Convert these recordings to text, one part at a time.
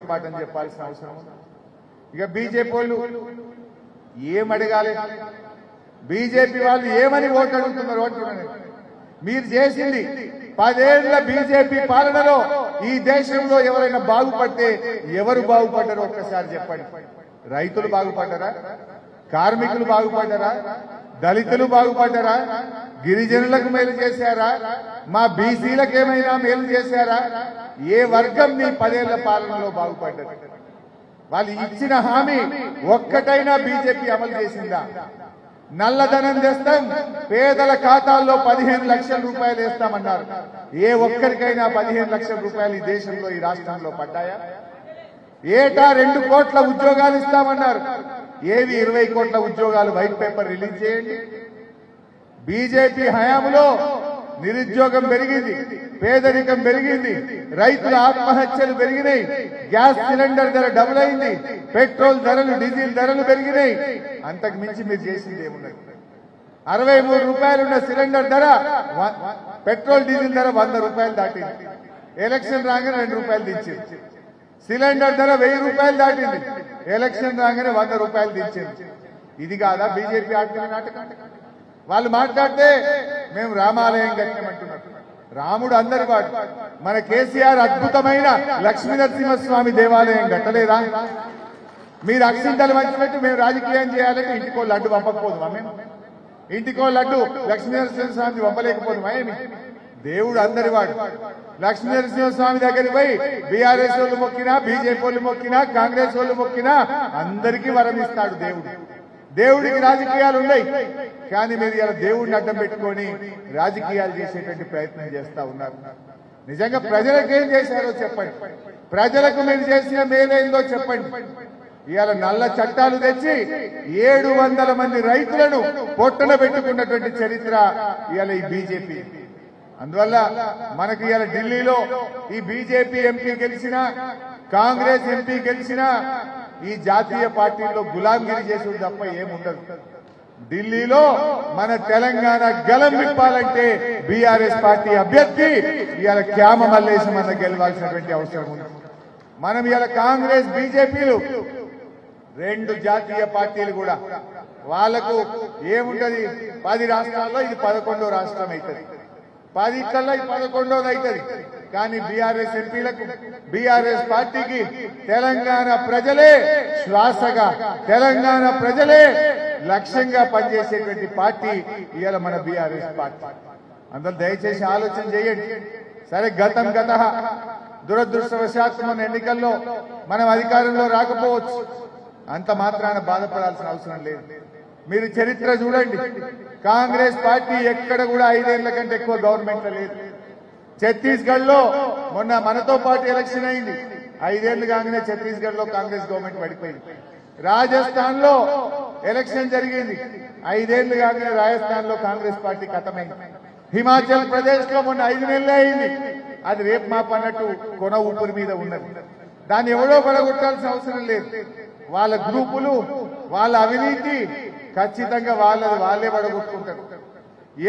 గుణపాఠం చెప్పాల్సిన అవసరం ఉంది. ఇక బీజేపీ వాళ్ళు ఏమడగాలి, బీజేపీ వాళ్ళు ఏమని ఓటు అడుగుతున్నారు అంటున్నారు. మీరు చేసింది 10 ఏళ్ల బీజేపీ పాలనలో ఈ దేశంలో ఎవరైనా బాగుపడితే ఎవరు బాగుపడ్డారో ఒక్కసారి చెప్పండి. రైతులు బాగుపడ్డారా? కార్మికులు బాగుపడ్డారా? దళితులు బాగుపడ్డారా? గిరిజనులకు మేలు చేశారా? మా బీసీలకు ఏమైనా మేలు చేశారా? ఏ వర్గం నీ 10 ఏళ్ల పాలనలో బాగుపడ్డది? వాళ్ళు ఇచ్చిన హామీ ఒక్కటైనా బీజేపీ అమలు చేసిందా? నల్లధనం తెస్తాం, పేదల ఖాతాల్లో 15 లక్షల రూపాయలు వేస్తామన్నారు. ఏ ఒక్కరికైనా 15 లక్షల రూపాయలు ఈ దేశంలో ఈ రాష్ట్రంలో పడ్డాయా? ఏటా 2 కోట్ల ఉద్యోగాలు ఇస్తామన్నారు. ఏవి 20 కోట్ల ఉద్యోగాలు? వైట్ పేపర్ రిలీజ్ చేయండి. బీజేపీ హయాంలో నిరుద్యోగం పెరిగింది, పేదరికం పెరిగింది, రైతుల ఆత్మహత్యలు పెరిగినాయి, గ్యాస్ సిలిండర్ ధర డబుల్ అయింది, పెట్రోల్ ధరలు డీజిల్ ధరలు పెరిగినాయి. అంతకు మించి మీరు చేసింది ఏమున్నది? 63 రూపాయలున్న సిలిండర్ ధర, పెట్రోల్ డీజిల్ ధర 100 రూపాయలు దాటింది. ఎలక్షన్ రాగానే 2 రూపాయలు దించింది. సిలిండర్ ధర 1000 రూపాయలు దాటింది. ఎలక్షన్ రాగానే 100 రూపాయలు దించింది. ఇది కాదా బీజేపీ ఆడుతున్న నాటకం? వాళ్ళు మాట్లాడితే మేము రామాలయం కట్టినామంటున్నారు. రాముడు అందరి వాడు. మన కేసీఆర్ అద్భుతమైన లక్ష్మీనరసింహస్వామి దేవాలయం కట్టలేదా? మీరు అక్షింతలు మంచిపెట్టి మేము రాజకీయం చేయాలంటే ఇంటికో లడ్డు పంపకపోదుమా? మేము ఇంటికో లడ్డు లక్ష్మీనరసింహస్వామిని పంపలేకపోదుమా? ఏమి? దేవుడు అందరి వాడు. లక్ష్మీనరసింహస్వామి దగ్గరికి పోయి బీఆర్ఎస్ వాళ్ళు మొక్కినా, బీజేపీ వాళ్ళు మొక్కినా, కాంగ్రెస్ వాళ్ళు మొక్కినా అందరికీ వరం ఇస్తాడు దేవుడు. దేవుడికి రాజకీయాలు ఉన్నాయి, కానీ మీరు ఇలా దేవుడిని అడ్డం పెట్టుకొని రాజకీయాలు చేసేటువంటి ప్రయత్నం చేస్తా ఉన్నారు. నిజంగా ప్రజలకు ఏం చేశారో చెప్పండి. ప్రజలకు మీరు చేసిన మేలేందో చెప్పండి. ఇవాళ నల్ల చట్టాలు తెచ్చి 700 మంది రైతులను పొట్టన పెట్టుకున్నటువంటి చరిత్ర ఇవాళ ఈ బీజేపీ. అందువల్ల మనకి ఇవాళ ఢిల్లీలో ఈ బీజేపీ ఎంపీ గెలిచినా, కాంగ్రెస్ ఎంపీ గెలిచినా ఈ జాతీయ పార్టీల్లో గులాంగిరి చేసుడు తప్ప ఏముండదు. ఢిల్లీలో మన తెలంగాణ గలం విప్పాలంటే బీఆర్ఎస్ పార్టీ అభ్యర్థి ఇవాళ క్యామ మల్లేశం అన్న గెలవాల్సినటువంటి అవసరం ఉంది. మనం ఇవాళ కాంగ్రెస్ బీజేపీలు 2 జాతీయ పార్టీలు కూడా వాళ్లకు ఏముంటది? 10 రాష్ట్రాల్లో ఇది 11వ రాష్ట్రం అవుతుంది, 10 కల్లా ఇది 11వది అవుతుంది. కానీ బీఆర్ఎస్ ఎంపీలకు, బీఆర్ఎస్ పార్టీకి తెలంగాణ ప్రజలే శ్వాసగా, తెలంగాణ ప్రజలే లక్ష్యంగా పనిచేసేటువంటి పార్టీ ఇవాళ మన బీఆర్ఎస్ పార్టీ. అందరూ దయచేసి ఆలోచన చేయండి. సరే, గతం గత దురదృష్టవశాత్తు మన ఎన్నికల్లో మనం అధికారంలో రాకపోవచ్చు, అంత మాత్రాన బాధపడాల్సిన అవసరం లేదు. మీరు చరిత్ర చూడండి. కాంగ్రెస్ పార్టీ ఎక్కడ కూడా 5 ఏళ్ల కంటే ఎక్కువ గవర్నమెంట్ లో లేదు. ఛత్తీస్గఢ్ లో మొన్న మనతో పాటు ఎలక్షన్ అయింది. 5 ఏళ్లు కాగానే ఛత్తీస్గఢ్ లో కాంగ్రెస్ గవర్నమెంట్ పడిపోయింది. రాజస్థాన్ లో ఎలక్షన్ జరిగింది. 5 ఏళ్లు కాగానే రాజస్థాన్ లో కాంగ్రెస్ పార్టీ ఖతమైంది. హిమాచల్ ప్రదేశ్ లో మొన్న 5 నెలలే అయింది. అది రేపు మాపు అన్నట్టు కొన ఊపిరి మీద ఉన్నది. దాన్ని ఎవడో పడగొట్టాల్సిన అవసరం లేదు. వాళ్ళ గ్రూపులు, వాళ్ళ అవినీతి ఖచ్చితంగా వాళ్ళే పడగొట్టుకుంటారు.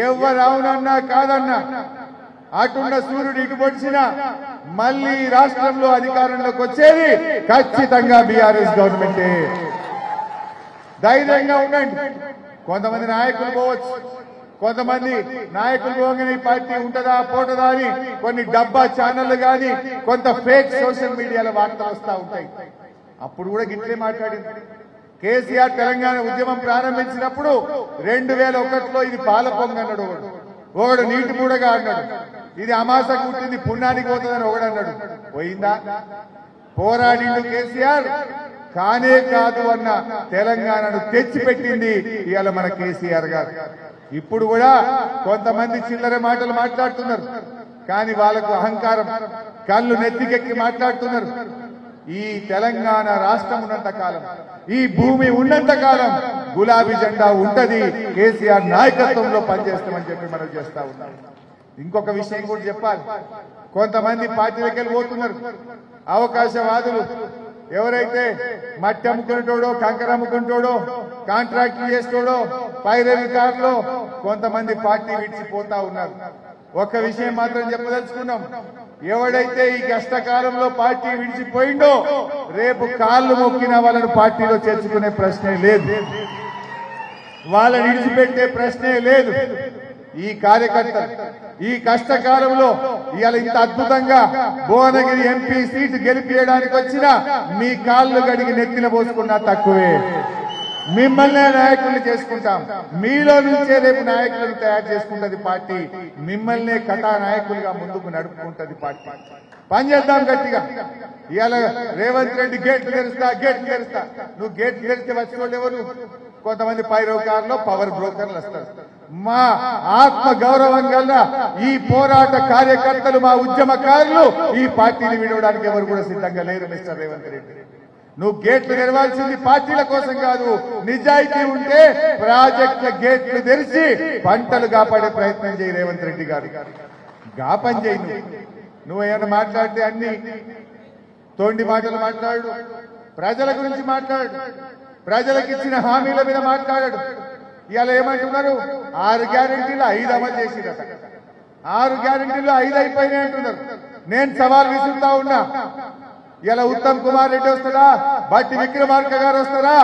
ఎవరు అవునన్నా కాదన్నా, అటున్న సూర్యుడు ఇటు పొడిచినా మళ్ళీ రాష్ట్రంలో అధికారంలోకి వచ్చేది ఖచ్చితంగా బీఆర్ఎస్ గవర్నమెంటే. ధైర్యంగా ఉండండి. కొంతమంది నాయకులు పోవచ్చు, కొంతమంది నాయకులు పోగానే ఈ పార్టీ ఉంటుందా పోటదా అని కొన్ని డబ్బా ఛానళ్లు కానీ కొంత ఫేక్ సోషల్ మీడియాలో వార్తలు వస్తూ ఉంటాయి. అప్పుడు కూడా గిట్లే మాట్లాడింది. కేసీఆర్ తెలంగాణ ఉద్యమం ప్రారంభించినప్పుడు 2001లో ఇది పాల పొంగ అన్నాడు ఒకడు, నీటి మూడగా అన్నాడు, ఇది అమాసకు పుట్టింది పుణ్యానికి పోతుందని ఒకడు అన్నాడు. పోయిందా? పోరాడిండు కేసీఆర్, కానే కాదు అన్న తెలంగాణను తెచ్చిపెట్టింది ఇవాళ మన కేసీఆర్ గారు. ఇప్పుడు కూడా కొంతమంది చిల్లర మాటలు మాట్లాడుతున్నారు, కానీ వాళ్ళకు అహంకారం, కళ్ళు నెత్తికెక్కి మాట్లాడుతున్నారు. ఈ తెలంగాణ రాష్ట్రం ఉన్నంత కాలం, ఈ భూమి ఉన్నంత కాలం గులాబీ జెండా ఉంటది, కేసీఆర్ నాయకత్వంలో పనిచేస్తామని చెప్పి మనం చేస్తా ఉన్నాం. ఇంకొక విషయం కూడా చెప్పాలి. కొంతమంది పార్టీలకు వెళ్ళి పోతున్నారు అవకాశవాదులు. ఎవరైతే మట్టి అమ్ముకుంటాడో, కంకర అమ్ముకుంటాడో, కాంట్రాక్ట్ చేస్తాడో, పైరవి కార్లో కొంతమంది పార్టీ విడిచిపోతా ఉన్నారు. ఒక్క విషయం మాత్రం చెప్పదలుచుకున్నాం. ఎవడైతే ఈ కష్టకాలంలో పార్టీ విడిచిపోయిండో రేపు కాళ్ళు మొక్కిన వాళ్ళను పార్టీలో చేర్చుకునే ప్రశ్నే లేదు, వాళ్ళని విడిచిపెట్టే ప్రశ్నే లేదు. ఈ కార్యకర్తలు ఈ కష్టకాలంలో ఇవాళ ఇంత అద్భుతంగా భువనగిరి ఎంపీ సీటు గెలిపియడానికి వచ్చిన మీ కాళ్ళు గడిగి నెత్తిన పోసుకున్నా తక్కువే. మిమ్మల్నే నాయకుల్ని చేసుకుంటాం, మీలో నుంచే రేపు నాయకులను తయారు చేసుకుంటది పార్టీ, మిమ్మల్నే కథానాయకులుగా ముందుకు నడుపుకుంటది పార్టీ. పనిచేద్దాం గట్టిగా. ఇవాళ రేవంత్ రెడ్డి గేట్లు తెరుస్తా నువ్వు గేట్లు తెరిస్తే వచ్చేవాళ్ళు ఎవరు? కొంతమంది పైరోకారులు పవర్ బ్రోకర్లు వస్తారు. మా ఆత్మ గౌరవం గల ఈ పోరాట కార్యకర్తలు, మా ఉద్యమకారులు ఈ పార్టీని విడవడానికి ఎవరు కూడా సిద్ధంగా లేరు. మిస్టర్ రేవంత్ రెడ్డి, నువ్వు గేట్లు తెరవాల్సింది పార్టీల కోసం కాదు. నిజాయితీ ఉంటే ప్రాజెక్టుల గేట్లు తెరిచి పంటలు కాపాడే ప్రయత్నం చేయి రేవంత్ రెడ్డి గారు. గాపని చేయి. నువ్వు ఏమైనా మాట్లాడితే అన్ని తోండి మాటలు మాట్లాడు, ప్రజల గురించి మాట్లాడు, ప్రజలకు ఇచ్చిన హామీల మీద మాట్లాడాడు. ఇవాళ ఏమంటున్నారు? 6 గ్యారెంటీలు 5 అమలు చేసిరట. 6 గ్యారెంటీలు 5 అయిపోయినాయి అంటున్నారు. నేను సవాల్ విసురుతా ఉన్నా. ఇలా ఉత్తమ్ కుమార్ రెడ్డి వస్తారా, బట్టి విక్రమార్క గారు వస్తారా?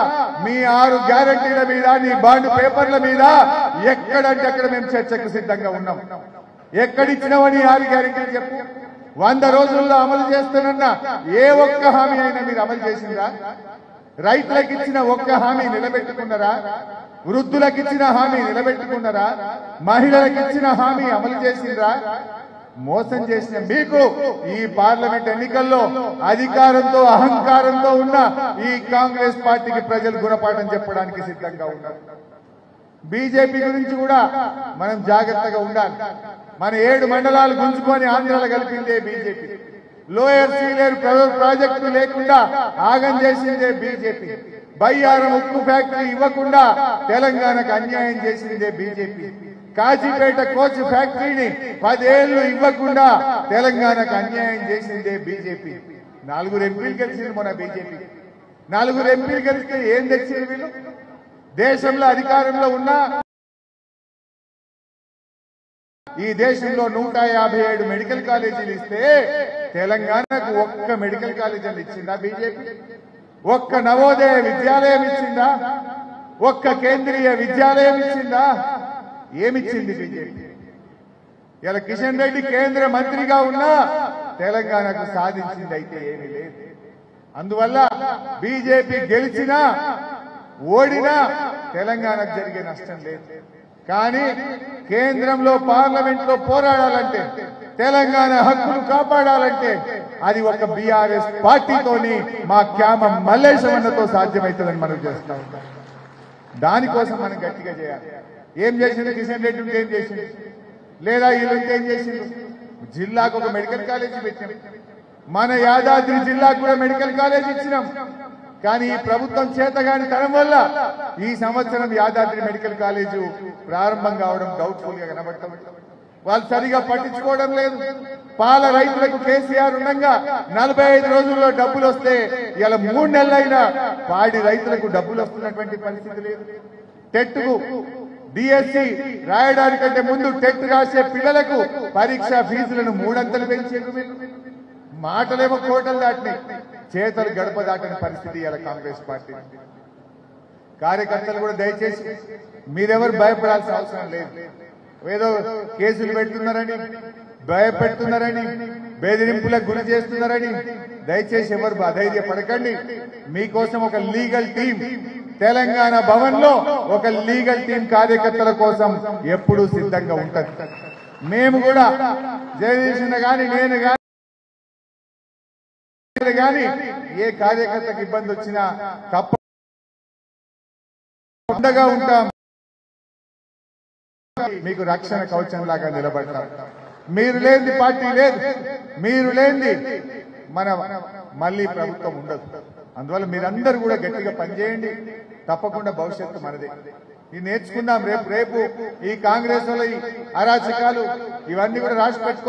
మీ 6 గ్యారెంటీల మీద, నీ బాండ్ పేపర్ల మీద ఎక్కడంటే అక్కడ మేము చర్చకు సిద్ధంగా ఉన్నాం. ఎక్కడిచ్చినావని 6 గ్యారెంటీలు చెప్పు. 100 రోజుల్లో అమలు చేస్తానన్న ఏ ఒక్క హామీ అయినా మీరు అమలు చేసిందా? రైతులకు ఇచ్చిన ఒక్క హామీ నిలబెట్టుకున్నారా? వృద్ధులకు ఇచ్చిన హామీ నిలబెట్టుకున్నారా? మహిళలకు ఇచ్చిన హామీ అమలు చేసిండ్రా? మోసం చేసిన మీకు ఈ పార్లమెంట్ ఎన్నికల్లో అధికారంతో అహంకారంతో ఉన్న ఈ కాంగ్రెస్ పార్టీకి ప్రజలు గుణపాఠం చెప్పడానికి సిద్ధంగా ఉన్నారు. బీజేపీ గురించి కూడా మనం జాగ్రత్తగా ఉండాలి. మన 7 మండలాలు గుంజుకొని ఆంధ్రాలో కలిపిందే బీజేపీ. లోయర్ సీలేరు ప్రాజెక్టు లేకుండా ఆగం చేసిందే బీజేపీ. బయ్యారం ఉక్కు ఫ్యాక్టరీ ఇవ్వకుండా తెలంగాణకు అన్యాయం చేసిందే బీజేపీ. కాజీపేట కోచ్ ఫ్యాక్టరీని 10 ఏళ్లు ఇవ్వకుండా తెలంగాణకు అన్యాయం చేసిందే బీజేపీ. 4 ఎంపీలు గెలిచింది మన బీజేపీ. 4 ఎంపీలు గెలిస్తే ఏం తెచ్చింది వీళ్ళు? దేశంలో అధికారంలో ఉన్న ఈ దేశంలో 157 మెడికల్ కాలేజీలు ఇస్తే తెలంగాణకు ఒక్క మెడికల్ కాలేజీలు ఇచ్చిందా బీజేపీ? ఒక్క నవోదయ విద్యాలయం ఇచ్చిందా? ఒక్క కేంద్రీయ విద్యాలయం ఇచ్చిందా? ఏమిచ్చింది బీజేపీ? ఇలా కిషన్ రెడ్డి కేంద్ర మంత్రిగా ఉన్నా తెలంగాణకు సాధించింది అయితే ఏమీ లేదు. అందువల్ల బీజేపీ గెలిచినా ఓడినా తెలంగాణకు జరిగే నష్టం లేదు. కానీ కేంద్రంలో పార్లమెంట్ లో పోరాడాలంటే, తెలంగాణ హక్కులు కాపాడాలంటే అది ఒక బీఆర్ఎస్ పార్టీతోని మా క్యామ మల్లేశమన్నతో సాధ్యమవుతుందని మనం చేస్తాం. దానికోసం మనం గట్టిగా చేయాలి. ఏం చేసింది కిషన్ రెడ్డి ఉంటే ఏం చేసింది, లేదా వీళ్ళుంటే ఏం చేసింది? జిల్లాకు ఒక మెడికల్ కాలేజీ పెట్టాం. మన యాదాద్రి జిల్లాకు కూడా మెడికల్ కాలేజ్ ఇచ్చినాం. కానీ ఈ ప్రభుత్వం చేతగాని తరం వల్ల ఈ సంవత్సరం యాదాద్రి మెడికల్ కాలేజు ప్రారంభం కావడం డౌట్ఫుల్ గా కనబడతాం. వాళ్ళు సరిగా పట్టించుకోవడం లేదు. పాల రైతులకు కేసీఆర్ ఉండగా 45 రోజుల్లో డబ్బులు వస్తే ఇలా 3 నెలలైనా పాడి రైతులకు డబ్బులు వస్తున్నటువంటి పరిస్థితి లేదు. టెట్కు డిఎస్సి రాయడానికంటే ముందు టెట్ రాసే పిల్లలకు పరీక్ష ఫీజులను 3 అంతలు పెంచారు. మాటలేమో కోటలు దాటినాయి, చేతలు గడప దాటిన పరిస్థితి ఇలా కాంగ్రెస్ పార్టీ. కార్యకర్తలు కూడా దయచేసి మీరెవరు భయపడాల్సిన అవసరం లేదు. ఏదో కేసులు పెడుతున్నారని, భయపెడుతున్నారని, బెదిరింపులకు గురి చేస్తున్నారని దయచేసి ఎవరు అధైర్యపడకండి. మీకోసం ఒక లీగల్ టీం తెలంగాణ భవన్ లో ఒక లీగల్ టీం కార్యకర్తల కోసం ఎప్పుడూ సిద్ధంగా ఉంటది. మేము కూడా జగదీష్ గాని, నేను గాని ఏ కార్యకర్తకు ఇబ్బంది వచ్చినా తప్పకుండా ఉంటాం. మీకు రక్షణ కవచం లాగా నిలబడతాం. మీరు లేని పార్టీ లేదు, మీరు లేని మన మళ్ళీ ప్రభుత్వం ఉండదు. అందువల్ల మీరందరూ కూడా గట్టిగా పనిచేయండి. తప్పకుండా భవిష్యత్తు మనదే. ఇది నేర్చుకుందాం. రేపు ఈ కాంగ్రెస్ వల్ల ఈ అరాచకాలు ఇవన్నీ కూడా రాసి పెట్టుకో.